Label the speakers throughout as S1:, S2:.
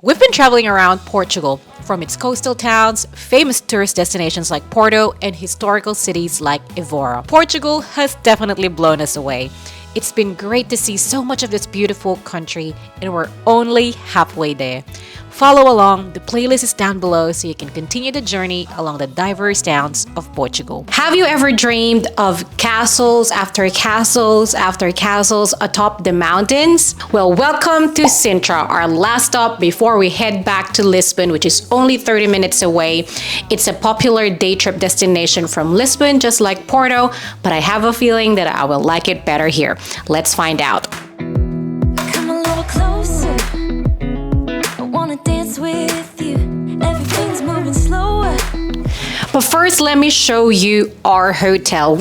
S1: We've been traveling around Portugal, from its coastal towns, famous tourist destinations like Porto, and historical cities like Evora. Portugal has definitely blown us away. It's been great to see so much of this beautiful country, and we're only halfway there. Follow along, the playlist is down below so you can continue the journey along the diverse towns of Portugal. Have you ever dreamed of castles after castles after castles atop the mountains? Well, welcome to Sintra, our last stop before we head back to Lisbon, which is only 30 minutes away. It's a popular day trip destination from Lisbon, just like Porto, but I have a feeling that I will like it better here. Let's find out.
S2: Come a little closer. I wanna dance with you. Everything's moving slower.
S1: But first, let me show you our hotel.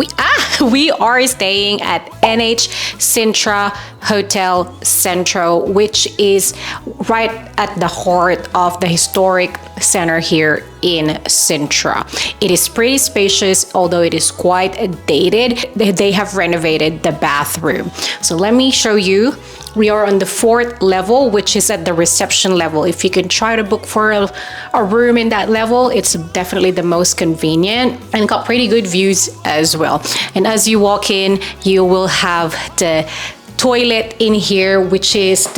S1: We are staying at NH Sintra Hotel Centro, which is right at the heart of the historic center here in Sintra. It is pretty spacious, although it is quite dated. They have renovated the bathroom. So let me show you. We are on the 4th level, which is at the reception level. If you can try to book for a room in that level, it's definitely the most convenient and got pretty good views as well. And as you walk in, you will have the toilet in here, which is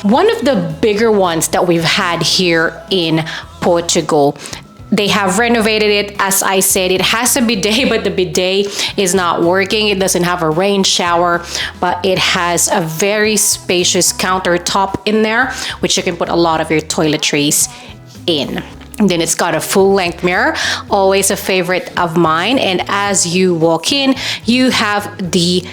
S1: one of the bigger ones that we've had here in Portugal. They have renovated it. As I said, it has a bidet, but the bidet is not working. It doesn't have a rain shower, but it has a very spacious countertop in there, which you can put a lot of your toiletries in. And then it's got a full-length mirror, always a favorite of mine. And as you walk in, you have the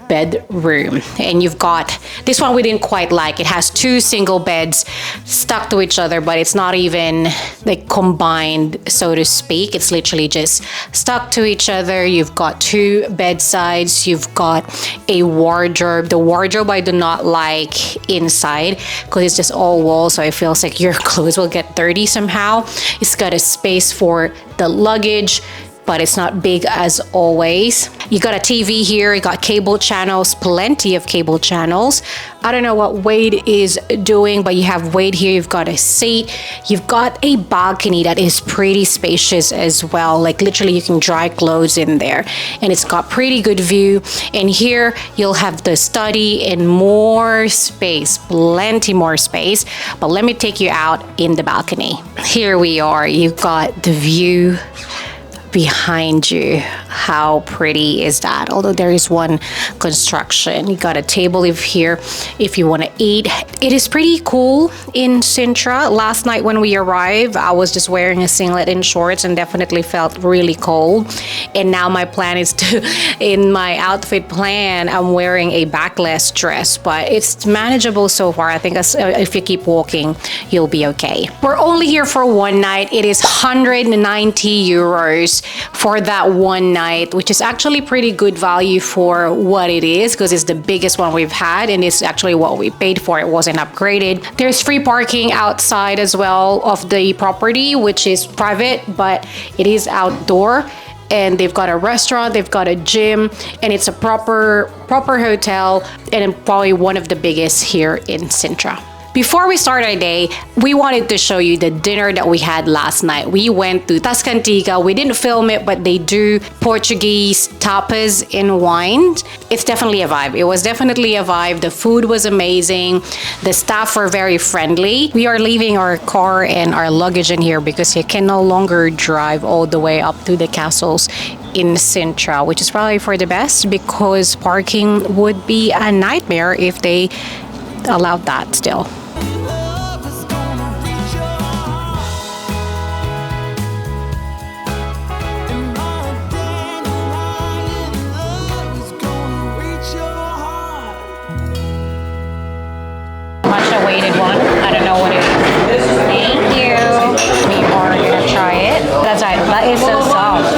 S1: bedroom. And you've got, this one we didn't quite like. It has 2 single beds stuck to each other, but it's not even like combined, so to speak. It's literally just stuck to each other. You've got 2 bedsides. You've got a wardrobe. The wardrobe I do not like inside because it's just all walls, so it feels like your clothes will get dirty somehow. It's got a space for the luggage, but it's not big as always. You got a TV here, you got cable channels, plenty of cable channels. I don't know what Wade is doing, but you have Wade here, you've got a seat. You've got a balcony that is pretty spacious as well. Like literally you can dry clothes in there. And it's got pretty good view. And here you'll have the study and more space, plenty more space. But let me take you out in the balcony. Here we are, you've got the view behind you. How pretty is that? Although there is one construction. You got a table here if you want to eat. It is pretty cool in Sintra. Last night when we arrived, I was just wearing a singlet and shorts and definitely felt really cold. And now my plan is to, in my outfit plan, I'm wearing a backless dress, but it's manageable so far. I think if you keep walking, you'll be okay. We're only here for one night. It is 190 euros for that one night, which is actually pretty good value for what it is because it's the biggest one we've had and it's actually what we paid for. It wasn't upgraded. There's free parking outside as well of the property, which is private, but it is outdoor. And they've got a restaurant, they've got a gym, and it's a proper hotel and probably one of the biggest here in Sintra. Before we start our day, we wanted to show you the dinner that we had last night. We went to Tascantiga. We didn't film it, but they do Portuguese tapas and wine. It's definitely a vibe. It was definitely a vibe. The food was amazing. The staff were very friendly. We are leaving our car and our luggage in here because you can no longer drive all the way up to the castles in Sintra, which is probably for the best because parking would be a nightmare if they allowed that still. Much awaited one. I don't know what it is. Thank you. We are gonna try it. That's right. That is so soft.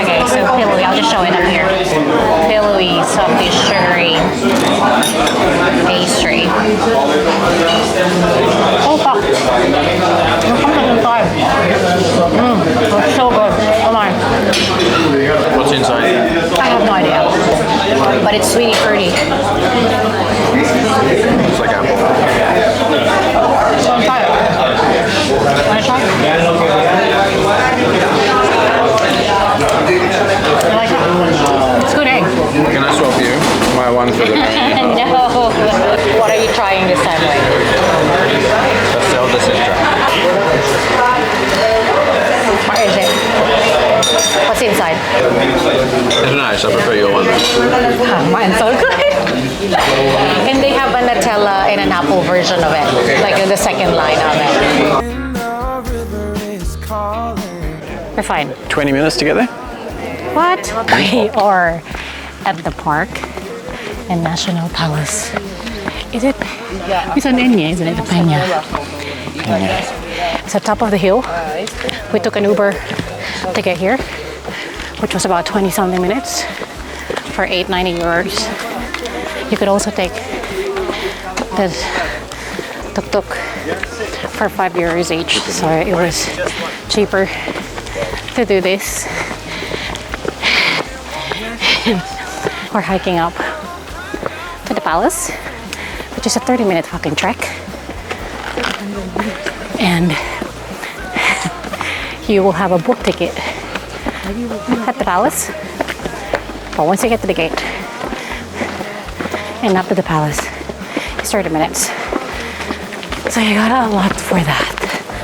S1: Okay, so pillowy. I'll just show it up here. Pillowy, softy, sugary pastry. Oh fuck! It comes inside. It's so good. Oh my.
S3: What's inside?
S1: I have no idea, but it's sweetie fruity.
S3: It's like apple.
S1: So try it.
S3: one for the marina.
S1: No. What are you trying this time, Wayne?
S3: Pastel de Sintra.
S1: What is it? What's inside?
S3: It's nice. I prefer your one.
S1: Oh, mine's so good. And they have a Nutella and an apple version of it, like in the second line of it. We're fine.
S3: 20 minutes to get there?
S1: What? We are at the park and National Palace. Is it? It's an Enya, isn't it? The Peña. It's the top of the hill. We took an Uber to get here, which was about 20-something minutes for 8.90 euros. You could also take the tuk-tuk for 5 euros each, so it was cheaper to do this. We're hiking up to the palace, which is a 30-minute fucking trek. And you will have a book ticket at the palace. But once you get to the gate and up to the palace, it's 30 minutes. So you got a lot for that.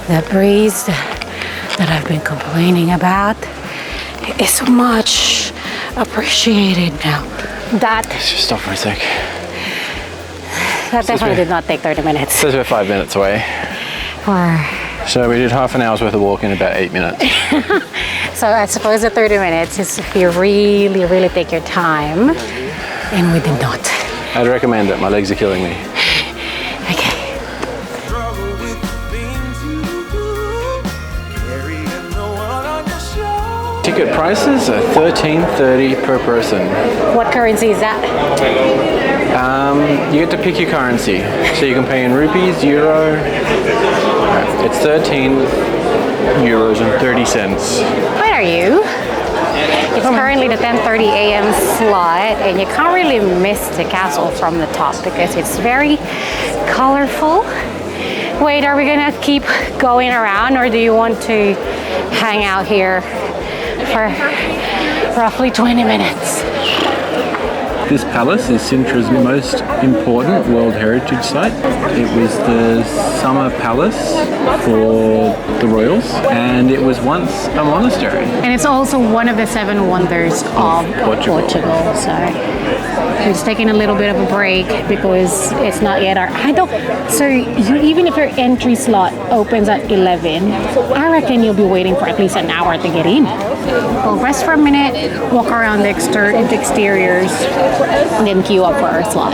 S1: The breeze that I've been complaining about is much appreciated now.
S3: Let's just stop for a sec.
S1: That definitely did not take 30 minutes.
S3: Says we're 5 minutes away. So we did half an hour's worth of walk in about 8 minutes.
S1: So I suppose the 30 minutes is if you really, really take your time, and we did not.
S3: I'd recommend it. My legs are killing me.
S1: Okay.
S3: Ticket prices are $13.30 per person.
S1: What currency is that?
S3: You get to pick your currency. So you can pay in rupees, euro. It's 13 euros and 30 cents.
S1: Where are you? It's currently the 10:30 a.m. slot, and you can't really miss the castle from the top because it's very colorful. Wait, are we gonna keep going around, or do you want to hang out here for roughly 20 minutes?
S3: This palace is Sintra's most important World Heritage Site. It was the summer palace for the royals, and it was once a monastery.
S1: And it's also one of the 7 wonders of Portugal. So we're just taking a little bit of a break because it's not yet our. So even if your entry slot opens at 11, I reckon you'll be waiting for at least an hour to get in. We'll rest for a minute, walk around the exteriors, and then queue up for our slot.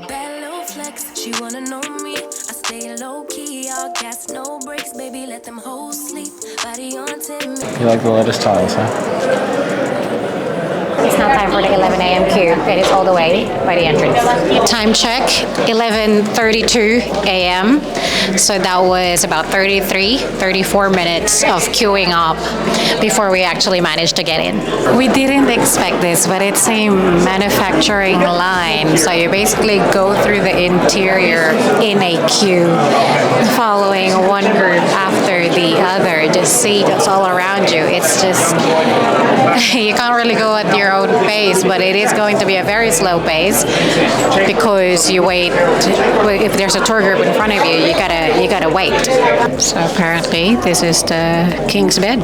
S2: Bad little flex, she wanna know me. I stay low key, all gas, no brakes, baby, let them hoes sleep. Body on 10 minutes.
S3: You like the latest tiles, huh?
S1: It's now time for the 11 a.m. queue. It is all the way by the entrance. Time check, 11:32 a.m. So that was about 34 minutes of queuing up before we actually managed to get in. We didn't expect this, but it's a manufacturing line. So you basically go through the interior in a queue, following one group after the other. Just seats all around you. It's just, you can't really go at your own pace, but it is going to be a very slow pace because you wait. If there's a tour group in front of you, you gotta wait. So apparently this is the king's bed.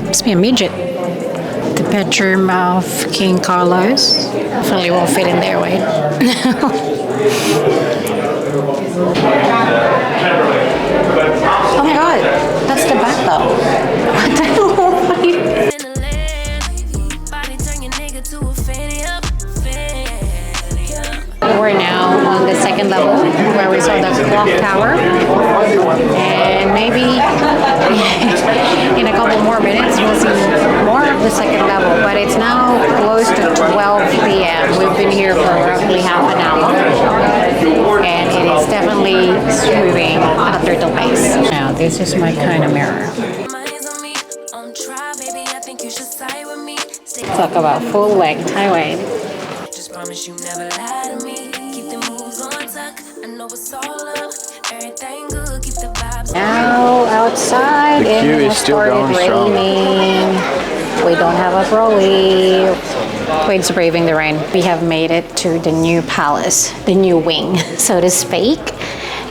S1: Must be a midget. The bedroom of King Carlos. Definitely won't fit in there, Wade. Oh my god, that's the back though. What the hell? We're now on the second level where we saw the clock tower, and maybe in a couple more minutes we'll see more of the second level, but it's now close to 12 p.m. We've been here for roughly half an hour, and it is definitely moving at a turtle pace. Now this is my kind of mirror. Talk about full length highway.
S2: Just promise you never lie to me. Keep the moves on tuck. I know it's all up. Everything good. Keep the vibes
S1: Now outside
S3: The queue
S1: and
S3: is
S1: it
S3: still
S1: started
S3: going strong.
S1: raining. We don't have a brolly. Wade's braving the rain. We have made it to the new palace, the new wing, so to speak.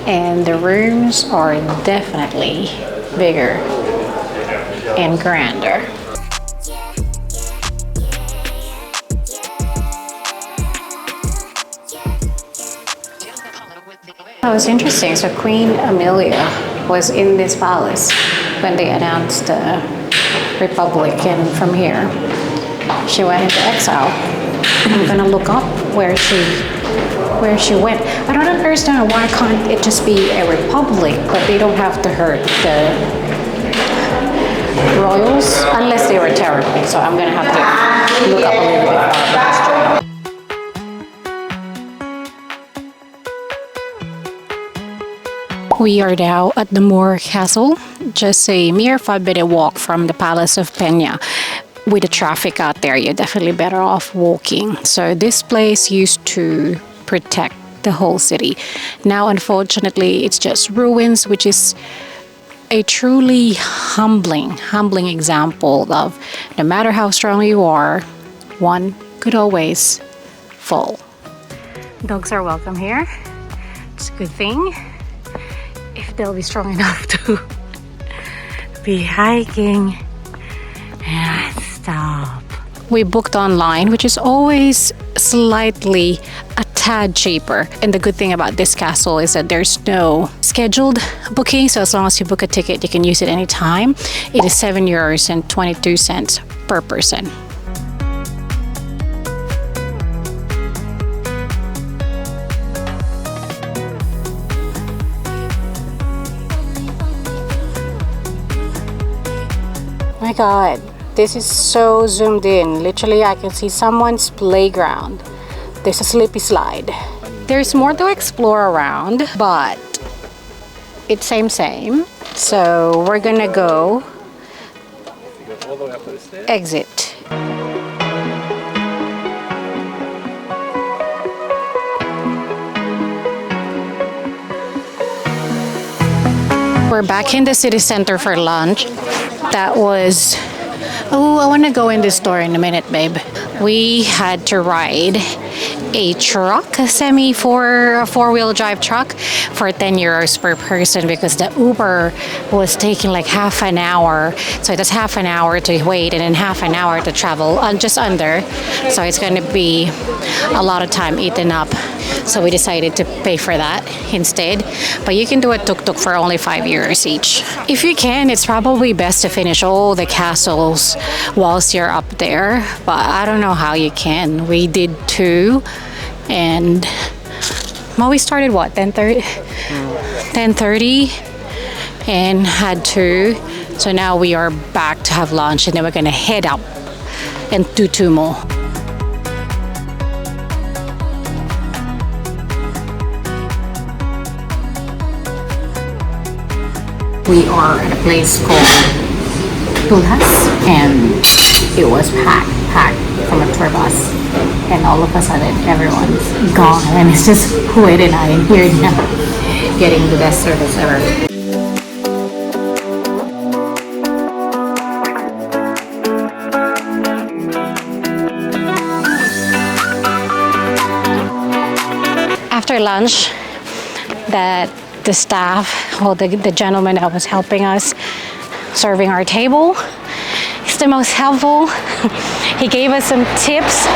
S1: And the rooms are definitely bigger and grander. Oh, it's interesting. So Queen Amelia was in this palace when they announced the Republic, and from here she went into exile. I'm gonna look up where she went. I don't understand why can't it just be a republic, but they don't have to hurt the royals unless they were terrible. So I'm gonna have to look up a little bit more about this. We are now at the Moor Castle, just a mere 5-minute walk from the Palace of Peña. With the traffic out there, you're definitely better off walking. So this place used to protect the whole city. Now, unfortunately, it's just ruins, which is a truly humbling example of no matter how strong you are, one could always fall. Dogs are welcome here. It's a good thing if they'll be strong enough to be hiking. And stop. We booked online, which is always slightly a tad cheaper. And the good thing about this castle is that there's no scheduled booking. So as long as you book a ticket, you can use it anytime. It is €7.22 per person. My God, this is so zoomed in. Literally, I can see someone's playground. There's a slippy slide. There's more to explore around, but it's same. So we're gonna go
S3: All the way up those stairs.
S1: exit. We're back in the city center for lunch. That was, oh, I want to go in this store in a minute, babe. We had to ride a truck, a four-wheel drive truck for €10 per person because the Uber was taking like half an hour. So it was half an hour to wait and then half an hour to travel, just under. So it's going to be a lot of time eaten up. So we decided to pay for that instead. But you can do a tuk-tuk for only €5 each. If you can, it's probably best to finish all the castles whilst you're up there. But I don't know how you can. We did 2. And well, we started what, 10:30 and had 2. So now we are back to have lunch and then we're gonna head up and do 2 more. We are at a place called Tulhas, and it was packed from a tour bus. And all of a sudden, everyone's gone, and it's just Wade and I in here now, getting the best service ever. After lunch, the staff, or the gentleman that was helping us serving our table, is the most helpful. He gave us some tips,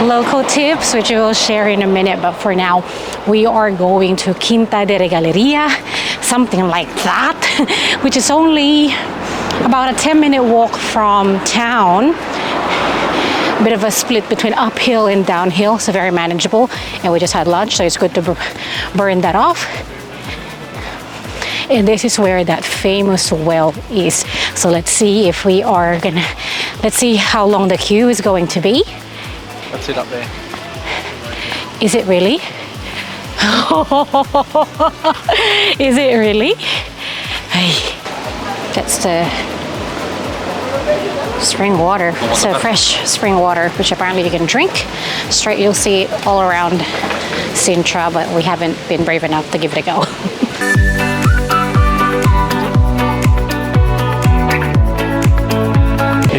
S1: local tips, which we will share in a minute. But for now, we are going to Quinta de Regaleria, something like that, which is only about a 10-minute walk from town. A bit of a split between uphill and downhill, so very manageable. And we just had lunch, so it's good to burn that off. And this is where that famous well is. So let's see if we are gonna, let's see how long the queue is going to be.
S3: That's it up there.
S1: Is it really? Is it really? Hey, that's the spring water. So fresh spring water, which apparently you can drink straight. You'll see it all around Sintra, but we haven't been brave enough to give it a go.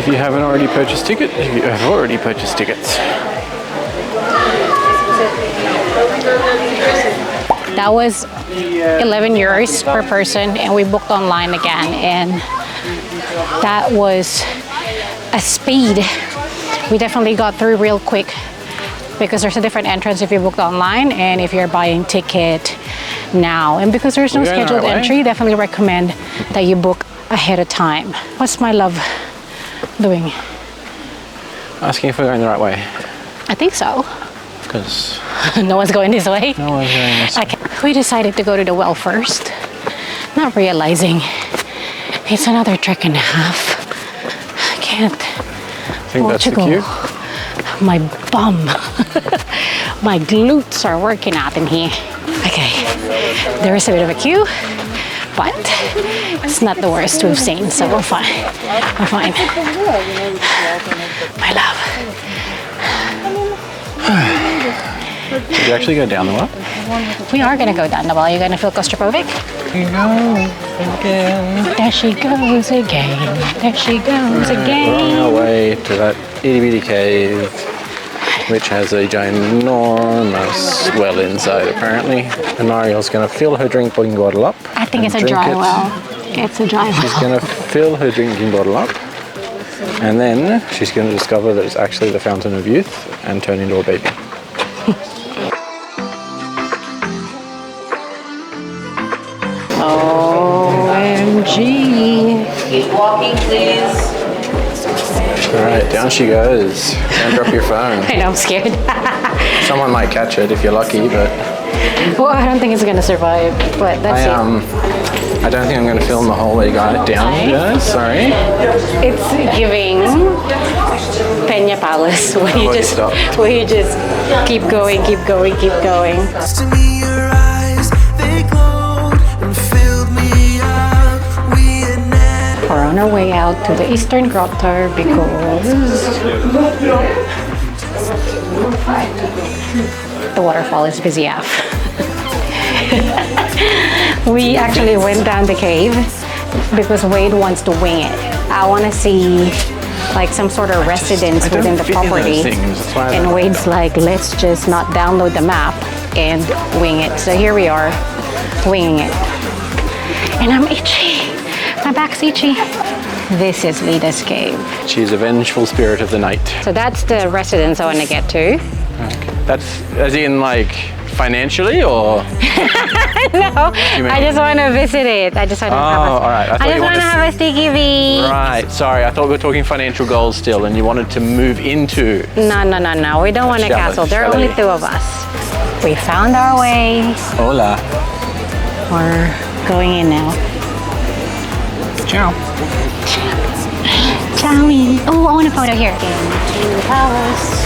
S3: If you haven't already purchased tickets, you have already purchased tickets.
S1: That was 11 euros per person, and we booked online again, and that was a speed. We definitely got through real quick because there's a different entrance if you booked online and if you're buying ticket now. And because there's no scheduled entry, definitely recommend that you book ahead of time. What's my love doing?
S3: Asking if we're going the right way.
S1: I think so.
S3: Because
S1: no one's going this way.
S3: no one's going this way.
S1: Okay. We decided to go to the well first, not realizing it's another trek and a half. I can't.
S3: I think that's the queue.
S1: My bum, my glutes are working out in here. Okay, there is a bit of a queue, but it's not the worst we've seen, so we're fine. We're fine. My love.
S3: Did you actually go down the well?
S1: We are gonna go down the well. You're gonna feel claustrophobic? There she goes again. There she goes again.
S3: We're on our way to that itty bitty cave, which has a ginormous well inside apparently. And Mariel's gonna fill her drinking bottle up.
S1: I think it's a dry well. It's a dry well.
S3: She's gonna fill her drinking bottle up, and then she's gonna discover that it's actually the fountain of youth and turn into a baby.
S1: OMG.
S4: Keep walking, please.
S3: All right, down she goes. Don't drop your phone.
S1: I know, I'm scared.
S3: Someone might catch it if you're lucky, but
S1: Well, I don't think it's gonna survive, but that's it.
S3: I don't think I'm going to film the whole way down, guys. Sorry.
S1: It's giving Peña Palace, where you just keep going, keep going, keep going.
S5: To me, your eyes, they glowed and filled me up. We had never.
S1: We're on our way out to the Eastern Grotto because the waterfall is busy AF. We actually went down the cave because Wade wants to wing it. I want to see like some sort of residence within the property. And Wade's like, let's just not download the map and wing it. So here we are, winging it. And I'm itchy. My back's itchy. This is Lida's cave.
S3: She's a vengeful spirit of the night.
S1: So that's the residence I want to get to.
S3: Okay. That's as in like financially or?
S1: No, I just want to visit it. I just want to have
S3: all right.
S1: I just want to have a sticky bee.
S3: Right, sorry. I thought we were talking financial goals still and you wanted to move into.
S1: No. We don't want a castle. There are only two of us. We found our way.
S3: Hola.
S1: We're going in now.
S3: Ciao.
S1: Ciao. Oh, I want a photo here. Into the palace.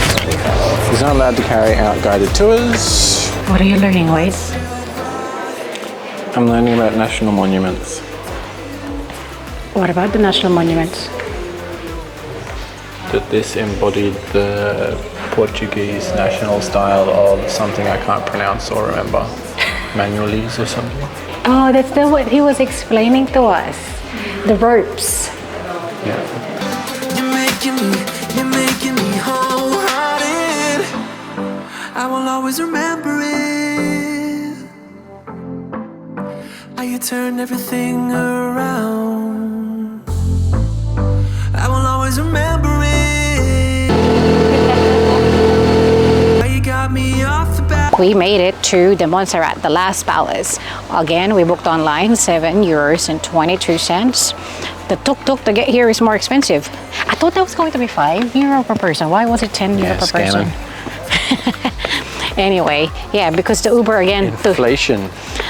S3: He's not allowed to carry out guided tours.
S1: What are you learning, Wade?
S3: I'm learning about national monuments.
S1: What about the national monuments?
S3: That this embodied the Portuguese national style of something I can't pronounce or remember. Manualese or something.
S1: Oh, that's what he was explaining to us. The ropes.
S3: Yeah.
S5: You're making me wholehearted. I will always remember it. How you turned everything around. I will always remember it. How you got me off the bat.
S1: We made it to the Montserrat, the last palace. Again, we booked online, €7.22. The tuk-tuk to get here is more expensive. I thought that was going to be €5 per person. Why was it €10 per person? Anyway, yeah, because the Uber again.
S3: Inflation.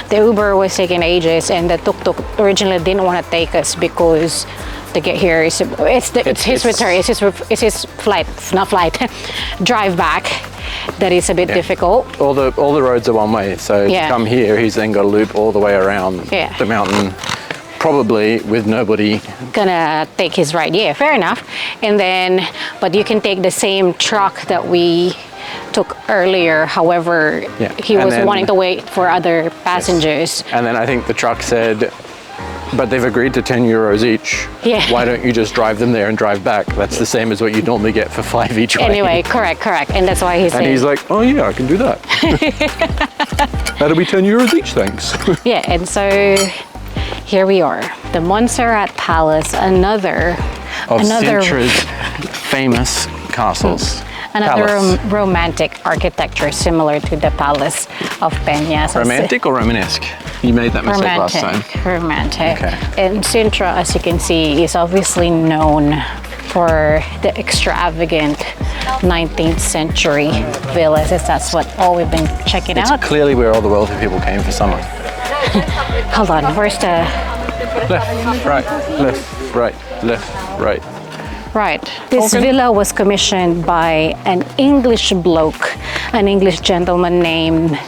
S1: The Uber was taking ages, and the tuk-tuk originally didn't want to take us because to get here is it's his return. It's his flight, not flight, drive back. That is a bit difficult.
S3: All the roads are one way, so to come here, he's then got to loop all the way around the mountain, probably with nobody
S1: gonna take his ride. Yeah, fair enough. And then, but you can take the same truck that we took earlier. However, he was wanting to wait for other passengers.
S3: And then I think the truck said But they've agreed to 10 euros each.
S1: Yeah.
S3: Why don't you just drive them there and drive back? That's the same as what you normally get for 5 each way.
S1: Anyway, correct. And that's why he's saying.
S3: And he's like, oh yeah, I can do that. That'll be 10 euros each, thanks.
S1: Yeah, and so here we are. The Montserrat Palace, another
S3: Sintra's famous castles.
S1: Another
S3: Palace.
S1: romantic architecture similar to the Palace of Peñas.
S3: Romantic or Romanesque? You made that mistake last time.
S1: Romantic.
S3: Okay.
S1: And Sintra, as you can see, is obviously known for the extravagant 19th century villas. That's what all we've been checking out.
S3: It's clearly where all the wealthy people came for summer.
S1: Hold on, where's the...
S3: Left, right, left, right, left, right.
S1: Right. This villa was commissioned by an English bloke, an English gentleman named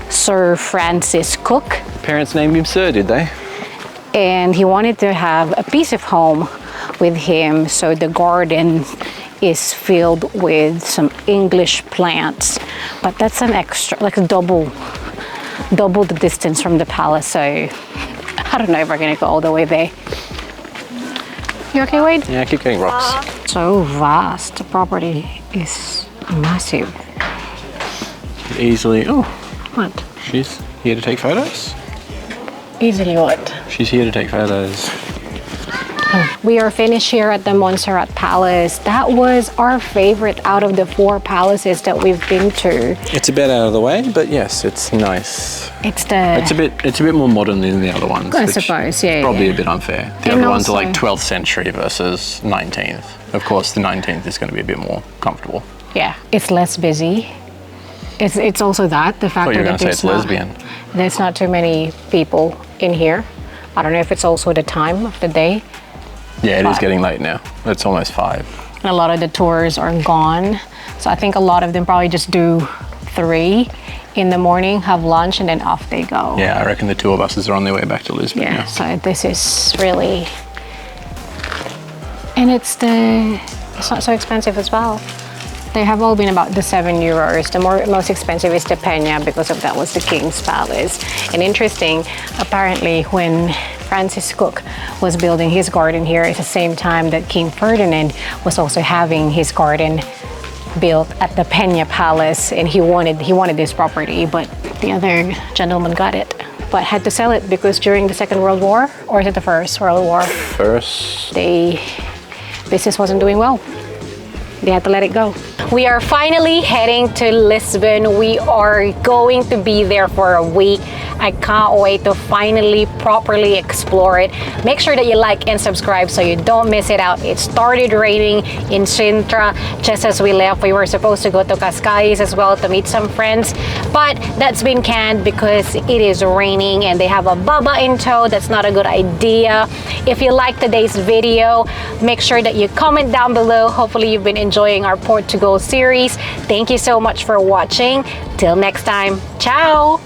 S1: Sir Francis Cook.
S3: Parents named him Sir, did they?
S1: And he wanted to have a piece of home with him, so the garden is filled with some English plants. But that's an extra, like double the distance from the palace, so I don't know if we're gonna go all the way there. You okay, Wade?
S3: Yeah, keep getting rocks.
S1: So vast. The property is massive.
S3: Easily, oh,
S1: What?
S3: she's here to take photos?
S1: Easily what?
S3: She's here to take photos.
S1: We are finished here at the Montserrat Palace. That was our favorite out of the 4 palaces that we've been to.
S3: It's a bit out of the way, but yes, it's nice.
S1: It's the...
S3: It's a bit more modern than the other ones.
S1: I
S3: which
S1: suppose, yeah,
S3: Probably
S1: yeah.
S3: a bit unfair. The
S1: And
S3: other ones are like
S1: also-
S3: 12th century versus 19th. Of course, the 19th is going to be a bit more comfortable.
S1: Yeah, it's less busy. It's also that, the fact
S3: Thought you were
S1: that
S3: going to say it's lesbian.
S1: there's not too many people in here. I don't know if it's also the time of the day.
S3: Yeah, it is
S1: But-
S3: getting late now. It's almost 5.
S1: And a lot of the tours are gone. So I think a lot of them probably just do 3 in the morning, have lunch, and then off they go.
S3: Yeah, I reckon the tour buses are on their way back to Lisbon
S1: Yeah,
S3: now.
S1: so this is really... And it's not so expensive as well. They have all been about the 7 euros. The most expensive is the Peña because of that was the King's Palace. And interesting, apparently when Francis Cook was building his garden here at the same time that King Ferdinand was also having his garden built at the Peña Palace, and he wanted this property, but the other gentleman got it, but had to sell it because during the Second World War, or is it the First World War?
S3: First,
S1: Business wasn't doing well. They had to let it go. We are finally heading to Lisbon. We are going to be there for a week. I can't wait to finally properly explore it. Make sure that you like and subscribe so you don't miss it out. It started raining in Sintra just as we left. We were supposed to go to Cascais as well to meet some friends, but that's been canned because it is raining and they have a baba in tow. That's not a good idea. If you like today's video, make sure that you comment down below. Hopefully you've been enjoying our Portugal series. Thank you so much for watching. Till next time, ciao!